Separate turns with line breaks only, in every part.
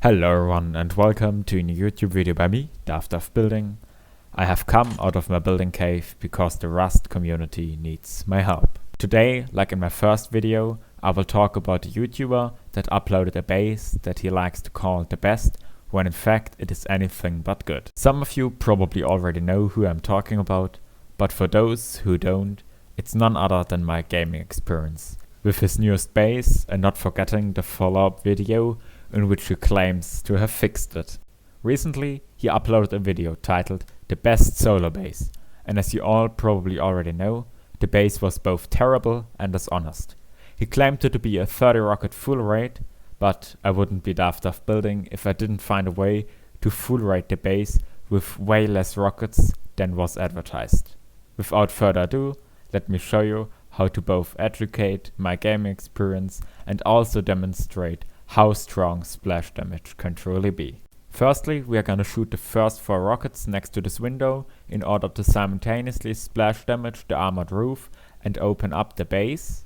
Hello everyone and welcome to a new YouTube video by me, DavDav Building. I have come out of my building cave because the Rust community needs my help. Today, like in my first video, I will talk about a YouTuber that uploaded a base that he likes to call the best, when in fact it is anything but good. Some of you probably already know who I'm talking about, but for those who don't, it's none other than my gaming experience. With his newest base, and not forgetting the follow-up video in which he claims to have fixed it. Recently, he uploaded a video titled The Best Solo Base, and as you all probably already know, the base was both terrible and dishonest. He claimed it to be a 30 rocket full rate, but I wouldn't be DavDav Building if I didn't find a way to full rate the base with way less rockets than was advertised. Without further ado, let me show you how to both educate my gaming experience and also demonstrate how strong splash damage can truly be. Firstly, we are gonna shoot the first 4 rockets next to this window in order to simultaneously splash damage the armored roof and open up the base.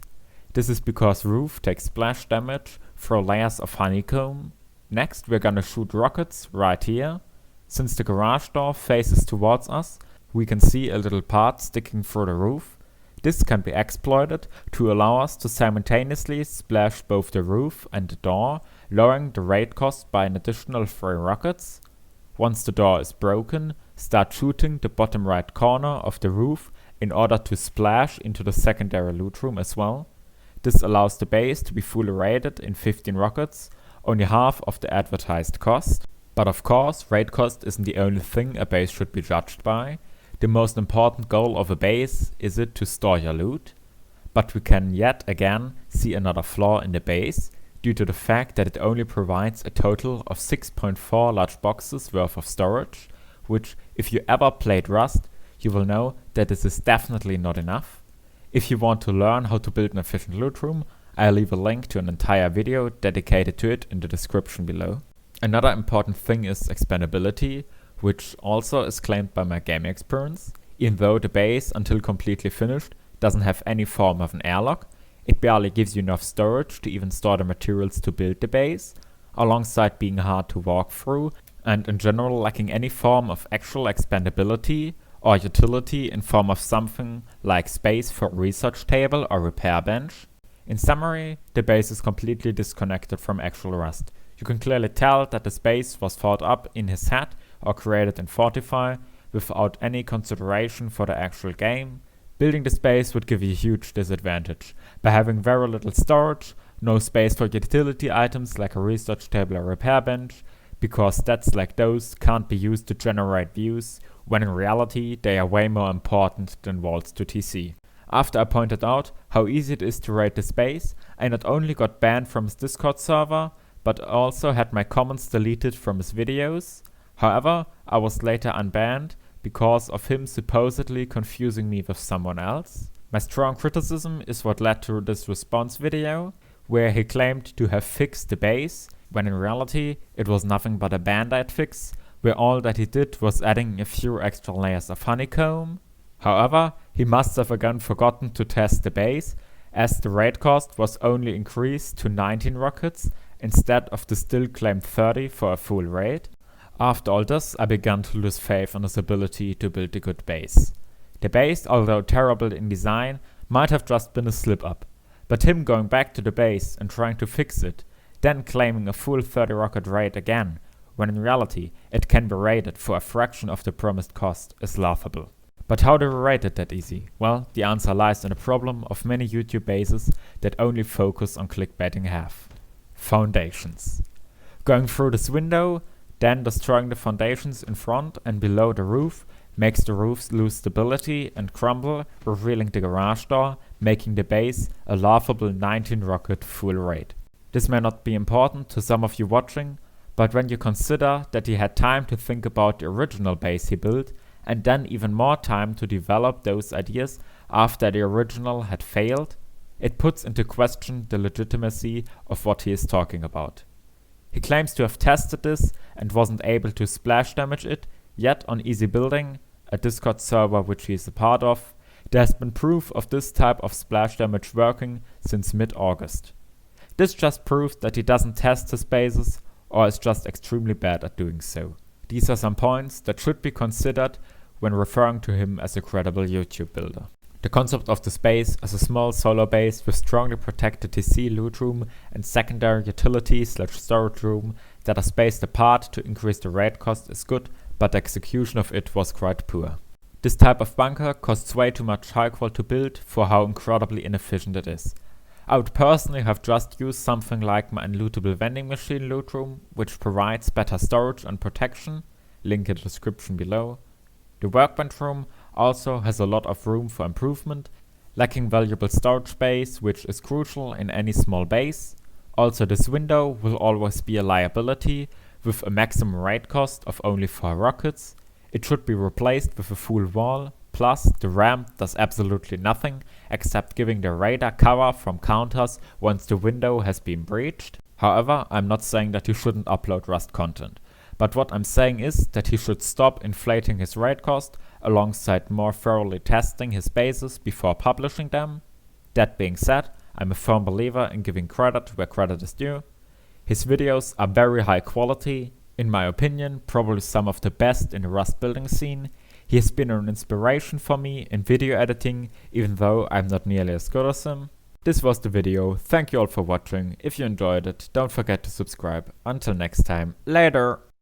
This is because roof takes splash damage through layers of honeycomb. Next, we're gonna shoot rockets right here. Since the garage door faces towards us, we can see a little part sticking through the roof. This can be exploited to allow us to simultaneously splash both the roof and the door, lowering the rate cost by an additional 3 rockets. Once the door is broken, start shooting the bottom right corner of the roof in order to splash into the secondary loot room as well. This allows the base to be fully rated in 15 rockets, only half of the advertised cost. But of course, rate cost isn't the only thing a base should be judged by. The most important goal of a base is it to store your loot, but we can yet again see another flaw in the base due to the fact that it only provides a total of 6.4 large boxes worth of storage, which if you ever played Rust, you will know that this is definitely not enough. If you want to learn how to build an efficient loot room, I'll leave a link to an entire video dedicated to it in the description below. Another important thing is expandability, which also is claimed by my gaming experience. Even though the base, until completely finished, doesn't have any form of an airlock, it barely gives you enough storage to even store the materials to build the base, alongside being hard to walk through, and in general lacking any form of actual expandability or utility in form of something like space for a research table or repair bench. In summary, the base is completely disconnected from actual Rust. You can clearly tell that the space was thought up in his head or created in Fortify without any consideration for the actual game. Building the space would give you a huge disadvantage. By having very little storage, no space for utility items like a research table or repair bench, because stats like those can't be used to generate views, when in reality they are way more important than vaults to TC. After I pointed out how easy it is to raid the space, I not only got banned from his Discord server, but also had my comments deleted from his videos. However, I was later unbanned because of him supposedly confusing me with someone else. My strong criticism is what led to this response video, where he claimed to have fixed the base, when in reality it was nothing but a band-aid fix, where all that he did was adding a few extra layers of honeycomb. However, he must have again forgotten to test the base, as the rate cost was only increased to 19 rockets instead of the still claimed 30 for a full rate. After all this, I began to lose faith in his ability to build a good base. The base, although terrible in design, might have just been a slip-up, but him going back to the base and trying to fix it, then claiming a full 30 rocket rate again, when in reality it can be rated for a fraction of the promised cost, is laughable. But how do we rate it that easy? Well, the answer lies in the problem of many YouTube bases that only focus on clickbaiting half. Foundations. Going through this window, then destroying the foundations in front and below the roof makes the roofs lose stability and crumble, revealing the garage door, making the base a laughable 19 rocket full rate. This may not be important to some of you watching, but when you consider that he had time to think about the original base he built, and then even more time to develop those ideas after the original had failed, it puts into question the legitimacy of what he is talking about. He claims to have tested this and wasn't able to splash damage it, yet on Easy Building, a Discord server which he is a part of, there has been proof of this type of splash damage working since mid-August. This just proves that he doesn't test his bases, or is just extremely bad at doing so. These are some points that should be considered when referring to him as a credible YouTube builder. The concept of the space as a small solo base with strongly protected TC loot room and secondary utility/storage room that are spaced apart to increase the raid cost is good, but the execution of it was quite poor. This type of bunker costs way too much hardcore to build for how incredibly inefficient it is. I would personally have just used something like my unlootable vending machine loot room, which provides better storage and protection, link in the description below. The workbench room also has a lot of room for improvement, lacking valuable storage space, which is crucial in any small base. Also, this window will always be a liability with a maximum raid cost of only 4 rockets. It should be replaced with a full wall, plus the ramp does absolutely nothing except giving the raider cover from counters once the window has been breached. However, I'm not saying that you shouldn't upload Rust content, but what I'm saying is that he should stop inflating his raid cost alongside more thoroughly testing his bases before publishing them. That being said, I'm a firm believer in giving credit where credit is due. His videos are very high quality, in my opinion probably some of the best in the Rust building scene. He has been an inspiration for me in video editing, even though I'm not nearly as good as him. This was the video, thank you all for watching. If you enjoyed it, don't forget to subscribe. Until next time, later!